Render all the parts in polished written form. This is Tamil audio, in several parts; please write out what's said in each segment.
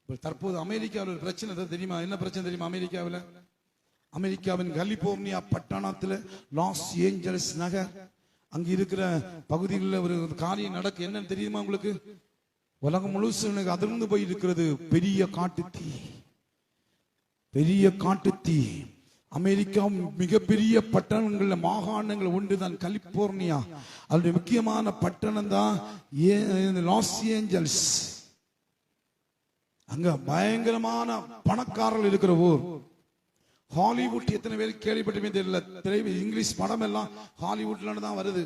தற்போது அமெரிக்காவில் ஒரு பிரச்சனை தெரியுமா? என்ன பிரச்சனை தெரியுமா? அமெரிக்காவின் கலிபோர்னியா பட்டணத்தில் லாஸ் ஏஞ்சல்ஸ் நகர் அங்க இருக்கிற பகுதிகளில் ஒரு காரியம் நடக்கு. என்னன்னு தெரியுமா உங்களுக்கு? உலகம் முழுசும் அதிர்ந்து போய் இருக்கிறது. பெரிய காட்டுத்தீ. அமெரிக்கா மிகப்பெரிய பட்டணங்கள்ல மாகாணங்கள் ஒன்றுதான் கலிபோர்னியா. அதனுடைய முக்கியமான பட்டணம் தான் லாஸ் ஏஞ்சல்ஸ். அங்க பயங்கரமான பணக்காரர்கள் இருக்கிற ஊர். ஹாலிவுட் எத்தனை பேர் கேள்விப்பட்டுமே தெரியல. இங்கிலீஷ் படம் எல்லாம் ஹாலிவுட்ல தான் வருது.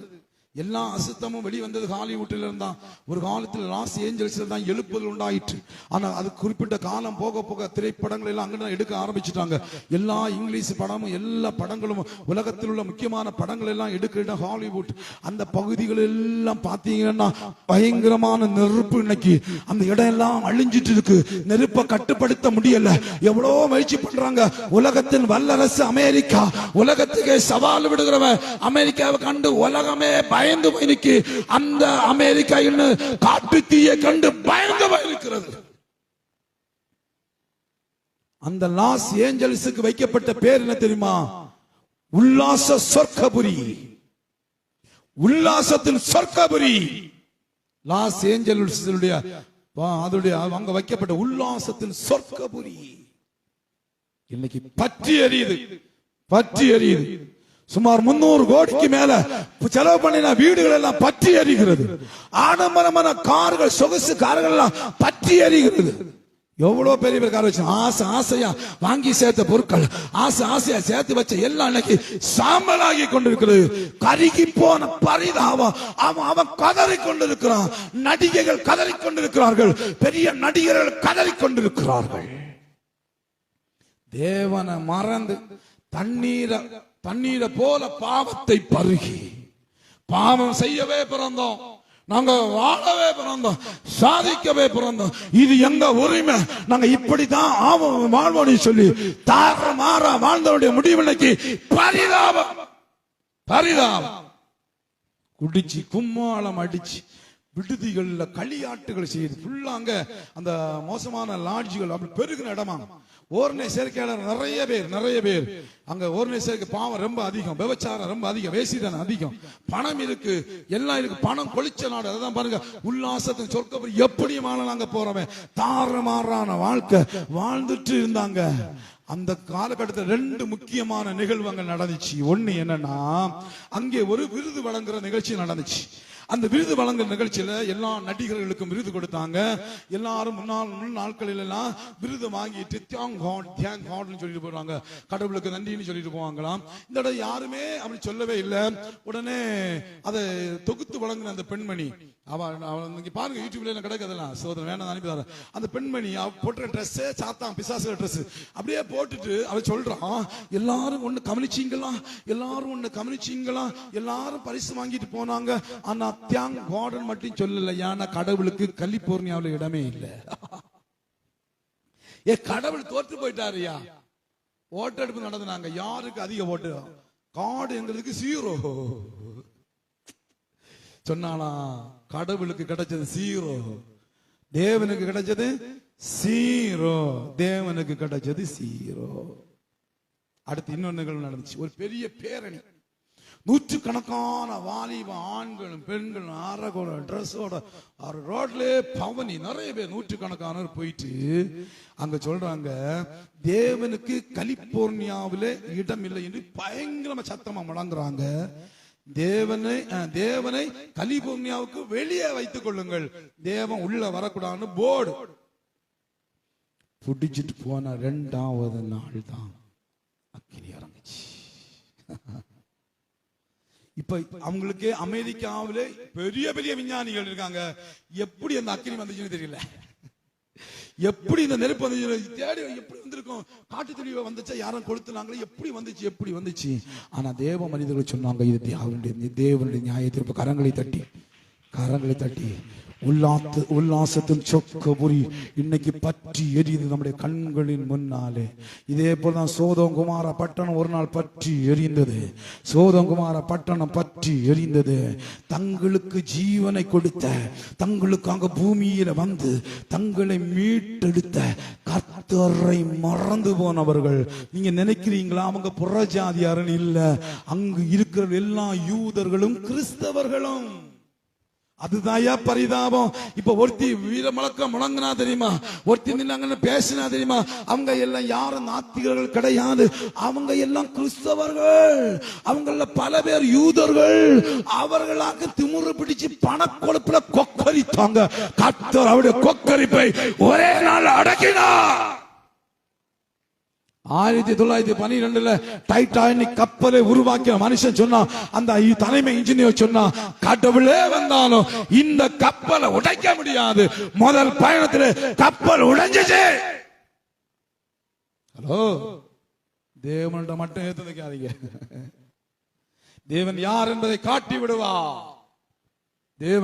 எல்லா அசுத்தமும் வெளிவந்தது ஹாலிவுட்ல இருந்தா. ஒரு காலத்தில் லாஸ் ஏஞ்சல்ஸ்ல தான் எழுப்புதல் உண்டாயிற்று. ஆனா அது குறிப்பிட்ட காலம் போக போக திரைப்படங்கள் எல்லாம் அங்கதான் எடுக்க ஆரம்பிச்சுட்டாங்க. எல்லா இங்கிலீஷ் படமும் எல்லா படங்களும் உலகத்தில் உள்ள முக்கியமான படங்கள் எல்லாம் எடுக்கிற ஹாலிவுட். அந்த பகுதிகள் எல்லாம் பாத்தீங்கன்னா பயங்கரமான நெருப்பு. இன்னைக்கு அந்த இடம் எல்லாம் அழிஞ்சிட்டு இருக்கு. நெருப்பை கட்டுப்படுத்த முடியல. எவ்வளவோ முயற்சி பண்றாங்க. உலகத்தின் வல்லரசு அமெரிக்கா, உலகத்துக்கு சவால் விடுகிறவன் அமெரிக்காவை கண்டு உலகமே பயந்து போயிருக்கு. அந்த அமெரிக்கா காட்டு தீயை கண்டு பயந்து போயிருக்கிறது. அந்த லாஸ் ஏஞ்சல்ஸுக்கு வைக்கப்பட்ட பேர் என்ன தெரியுமா? உல்லாச சொர்க்கபுரி. உல்லாசத்தின் சொர்க்கபுரி லாஸ் ஏஞ்சல்ஸ் அதனுடைய அங்க வைக்கப்பட்ட உல்லாசத்தின் சொர்க்கபுரி இன்னைக்கு பற்றி எரியுது. சுமார் 300 கோடிக்கு மேல செலவு பண்ணின வீடுகள் எல்லாம் பற்றி எரிகிறது. ஆடம்பரமான கார்கள், சொகுசு கார்கள் எல்லாம் பற்றி எரிகிறது. எவ்வளவு பெரிய கார் வச்சு ஆசையா வாங்கி சேர்த்த பொருட்கள், ஆசையா சேர்த்து வச்ச எல்லாம் இன்னைக்கு சாம்பலாகி கொண்டிருக்கிறது. கருகி போன பரிதாபம். அவன் கதறி கொண்டிருக்கிறான். நடிகைகள் கதறி கொண்டிருக்கிறார்கள். பெரிய நடிகர்கள் கதறி கொண்டிருக்கிறார்கள். தேவனை மறந்து தண்ணீரை போல பாவத்தை பருகி, பாவம் செய்யவே பிறந்தோம், நாங்க வாழவே பிறந்தோம், சாதிக்கவே பிறந்தோம், இது எங்க உரிமை, நாங்க இப்படித்தான் வாழ்வோம் சொல்லி தாறுமாறா வாழ்ந்தவருடைய முடிவினைக்கு பரிதாபம். குடிச்சு கும்மாளம் அடிச்சு விடுதிகள்ல களியாட்டுகள் செய்யுது. ஃபுல்லாங்க அந்த மோசமான லாட்ஜுகள் அப்படி பெருகின இடமா. ஓர்ணை சேர்க்கையாளர் நிறைய பேர் அங்க ஓர்ணை சேர்க்கை பாவம் ரொம்ப அதிகம், விபச்சாரம் ரொம்ப அதிகம், வேசிதனம் அதிகம், பணம் இருக்கு, எல்லாம் இருக்கு. பணம் கொளிச்ச நாடு. அதான் பாருங்க, உல்லாசத்தின் சொர்க்கபுரி. எப்படியும் நாங்க போறவன் தாறுமாறான வாழ்க்கை வாழ்ந்துட்டு இருந்தாங்க. அந்த காலகட்டத்தில் 2 முக்கியமான நிகழ்வுகள் நடந்துச்சு. ஒண்ணு என்னன்னா, அங்கே ஒரு விருது வழங்குற நிகழ்ச்சி நடந்துச்சு. அந்த விருது வழங்குற நிகழ்ச்சியில எல்லா நடிகர்களுக்கும் விருது கொடுத்தாங்க. எல்லாரும் முன்னாள் நாட்களில் எல்லாம் விருது வாங்கிட்டு தேங்க் காட்னு சொல்லிட்டு போறாங்க, கடவுளுக்கு நன்றின்னு சொல்லிட்டு போவாங்களாம். இந்த இடம் யாருமே அப்படி சொல்லவே இல்லை. உடனே அதை தொகுத்து வழங்குற அந்த பெண்மணி, அவ பாருங்க யூடியூப்ல கிடைக்கிறதெல்லாம் சோதனை வேணாம் அனுப்பி. அந்த பெண்மணி அவ போட்டுற ட்ரெஸ் சாத்தான் பிசாசு ட்ரெஸ் அப்படியே போட்டுட்டு அவ சொல்றான், எல்லாரும் ஒண்ணு கவனிச்சீங்களா, எல்லாரும் பரிசு வாங்கிட்டு போனாங்க. ஆனா தேங்க் காட் மட்டும் சொல்லல. ஏன்னா கடவுளுக்கு கலிபோர்னியாவில் இடமே இல்லை. கடவுள் தோற்று போயிட்டாருயா. ஓட்டெடுப்பு நடந்தாங்க. யாருக்கு அதிக ஓட்டு? காடு எங்களுக்கு 0 சொன்னாலா? கடவுளுக்கு கிடைச்சது 0, தேவனுக்கு கிடைச்சது 0, தேவனுக்கு கிடைச்சது 0. அடுத்து இன்னொரு நிகழ்வு நடந்துச்சு. ஒரு பெரிய பேரணி, நூற்றுக்கணக்கான வாலிப ஆண்களும் பெண்களும் அரகோட ட்ரெஸ்ஸோட ரோட்ல பவனி நிறைய பேர் நூற்றுக்கணக்கானவர் போயிட்டு அங்க சொல்றாங்க, தேவனுக்கு கலிபோர்னியாவில இடம் இல்லை என்று பயங்கரமா சத்தமா முழங்குறாங்க. தேவனை கலிபோர்னியாவுக்கு வெளியே வைத்துக் கொள்ளுங்கள், தேவன் உள்ள வரக்கூடாதுன்னு போர்டு புடிச்சிட்டு போன 2வது நாள் தான் அக்கினி இறங்குச்சு. இப்ப அவங்களுக்கு அமெரிக்காவிலே பெரிய பெரிய விஞ்ஞானிகள் இருக்காங்க. எப்படி அந்த அக்கினி வந்துச்சுன்னு தெரியல. எப்படி இந்த நெருப்பு வந்துச்சு தேடி எப்படி வந்திருக்கும்? காட்டு தெளிவா வந்துச்சா, யாரும் கொளுத்துனாங்களே, எப்படி வந்துச்சு? ஆனா தேவ மனிதர்கள் சொன்னாங்க, இது தேவனுடைய நியாய தீர்ப்பு. கரங்களை தட்டி உல்லாசத்தின் சொக்கபுரி இன்னைக்கு பற்றி எரியுது நம்முடைய கண்களின் முன்னாலே. இதே போலதான் சோதோம் குமார பட்டணம் ஒரு நாள் பற்றி எரிந்தது. சோதோம் குமார பட்டணம் பற்றி எரிந்தது. தங்களுக்கு ஜீவனை கொடுத்த, தங்களுக்கு அங்க பூமியில வந்து தங்களை மீட்டெடுத்த கர்த்தரை மறந்து போனவர்கள். நீங்க நினைக்கிறீங்களா அவங்க புறஜாதியாரன்? இல்ல, அங்கு இருக்கிற எல்லா யூதர்களும் கிறிஸ்தவர்களும். அதுதாயா பரிதாபம். இப்ப ஒருத்தி வீர முழக்கம் முழங்கினா தெரியுமா, ஒருத்தி நின்னாங்கன்னு பேசினா தெரியுமா, அவங்க எல்லாம் யாரும் நாத்திகர்கள் கிடையாது, அவங்க எல்லாம் கிறிஸ்தவர்கள். அவங்கள பல பேர் யூதர்கள். அவர்களாக திமுறு பிடிச்சு பணக்கொழுப்புல கொக்கரித்தாங்க. கர்த்தர் அவருடைய கொக்கரிப்பை ஒரே நாள் அடக்கினார். 1912 டைட்டானிக் கப்பலை உருவாக்கிய மனுஷன் சொன்னா, அந்த தலைமை இன்ஜினியர் சொன்னா, கடவுளே வந்தாலும் இந்த கப்பலை உடைக்க முடியாது. முதல் பயணத்தில் கப்பல் உடைஞ்சிச்சு. ஹலோ, தேவன்கிட்ட மட்டும் ஏத்துக்காதீங்க. தேவன் யார் என்பதை காட்டி விடுவா. தேவன்